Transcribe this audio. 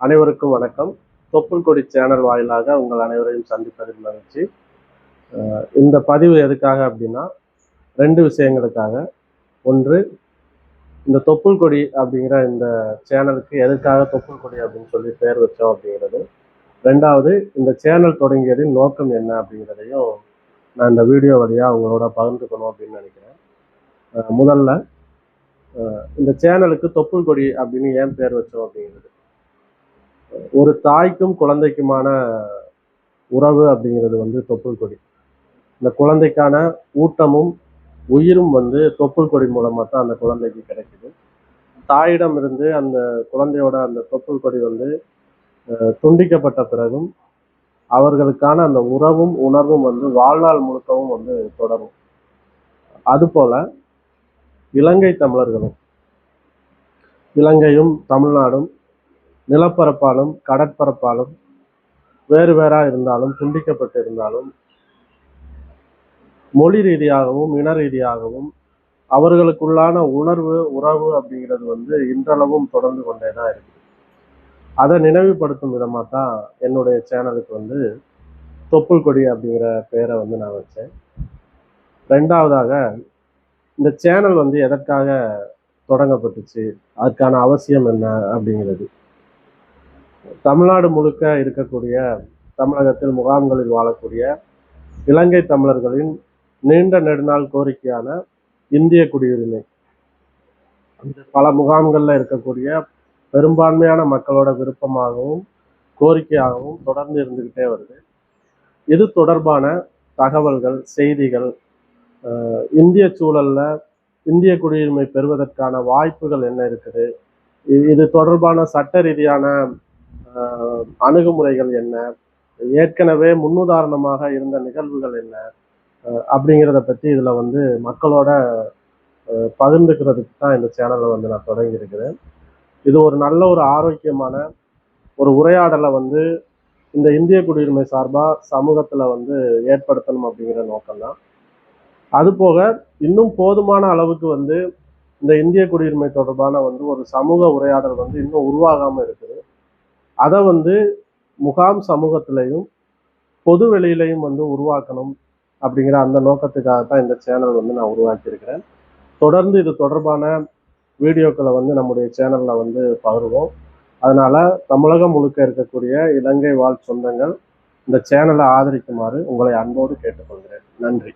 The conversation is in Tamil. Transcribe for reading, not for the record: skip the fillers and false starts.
அனைவருக்கும் வணக்கம். தொப்புள் கொடி சேனல் வாயிலாக உங்கள் அனைவரையும் சந்திப்பதில் மகிழ்ச்சி. இந்த பதிவு எதுக்காக அப்படின்னா 2 விஷயங்களுக்காக. ஒன்று, இந்த தொப்புள் கொடி அப்படிங்கிற இந்த சேனலுக்கு எதுக்காக தொப்புள் கொடி அப்படின்னு சொல்லி பேர் வச்சோம் அப்படிங்கிறது. 2வது, இந்த சேனல் தொடங்கியதின் நோக்கம் என்ன அப்படிங்கிறதையும் நான் இந்த வீடியோ வழியாக உங்களோட பகிர்ந்துக்கணும் அப்படின்னு நினைக்கிறேன். முதல்ல இந்த சேனலுக்கு தொப்புள் கொடி அப்படின்னு ஏன் பேர் வச்சோம் அப்படிங்கிறது. ஒரு தாய்க்கும் குழந்தைக்குமான உறவு அப்படிங்கிறது தொப்புள் கொடி. இந்த குழந்தைக்கான ஊட்டமும் உயிரும் தொப்புள் கொடி மூலமா தான் அந்த குழந்தைக்கு கிடைக்குது. தாயிடம் இருந்து அந்த குழந்தையோட அந்த தொப்புள் கொடி துண்டிக்கப்பட்ட பிறகும் அவர்களுக்கான அந்த உறவும் உணர்வும் வாழ்நாள் முழுக்கவும் தொடரும். அதுபோல இலங்கை தமிழர்களும், இலங்கையும் தமிழ்நாடும் நிலப்பரப்பாலும் கடற்பரப்பாலும் வேறு வேறா இருந்தாலும், துண்டிக்கப்பட்டு இருந்தாலும், மொழி ரீதியாகவும் இன ரீதியாகவும் அவர்களுக்குள்ளான உணர்வு உறவு அப்படிங்கிறது இன்றளவும் தொடர்ந்து கொண்டே தான் இருக்கு. அதை நினைவுபடுத்தும் விதமாக தான் என்னுடைய சேனலுக்கு தொப்புள் கொடி அப்படிங்கிற பெயரை நான் வச்சேன். 2வதாக, இந்த சேனல் எதற்காக தொடங்கப்பட்டுச்சு, அதுக்கான அவசியம் என்ன அப்படிங்கிறது. தமிழ்நாடு முழுக்க இருக்கக்கூடிய, தமிழகத்தில் முகாம்களில் வாழக்கூடிய இலங்கை தமிழர்களின் நீண்ட நெடுநாள் கோரிக்கையான இந்திய குடியுரிமை பல முகாம்களில் இருக்கக்கூடிய பெரும்பான்மையான மக்களோட விருப்பமாகவும் கோரிக்கையாகவும் தொடர்ந்து இருந்துகிட்டே வருது. இது தொடர்பான தகவல்கள், செய்திகள், இந்திய சூழல்ல இந்திய குடியுரிமை பெறுவதற்கான வாய்ப்புகள் என்ன இருக்குது, இது தொடர்பான சட்ட ரீதியான அணுகுமுறைகள் என்ன, ஏற்கனவே முன்னுதாரணமாக இருந்த நிகழ்வுகள் என்ன அப்படிங்கிறத பற்றி இதில் மக்களோட பகிர்ந்துக்கிறதுக்கு தான் இந்த சேனலை நான் தொடங்கி இருக்கிறேன். இது ஒரு நல்ல ஒரு ஆரோக்கியமான ஒரு உரையாடலை இந்த இந்திய குடியுரிமை சார்பாக சமூகத்தில் ஏற்படுத்தணும் அப்படிங்கிற நோக்கம்தான். அதுபோக இன்னும் போதுமான அளவுக்கு இந்த இந்திய குடியுரிமை தொடர்பான ஒரு சமூக உரையாடல் இன்னும் உருவாகாமல் இருக்குது. அதை முகாம் சமூகத்திலையும் பொது வெளியிலையும் உருவாக்கணும் அப்படிங்கிற அந்த நோக்கத்துக்காக தான் இந்த சேனல் நான் உருவாக்கியிருக்கிறேன். தொடர்ந்து இது தொடர்பான வீடியோக்களை நம்முடைய சேனலில் பகிர்வோம். அதனால தமிழகம் முழுக்க இருக்கக்கூடிய இலங்கை வாழ் சொந்தங்கள் இந்த சேனலை ஆதரிக்குமாறு உங்களை அன்போடு கேட்டுக்கொள்கிறேன். நன்றி.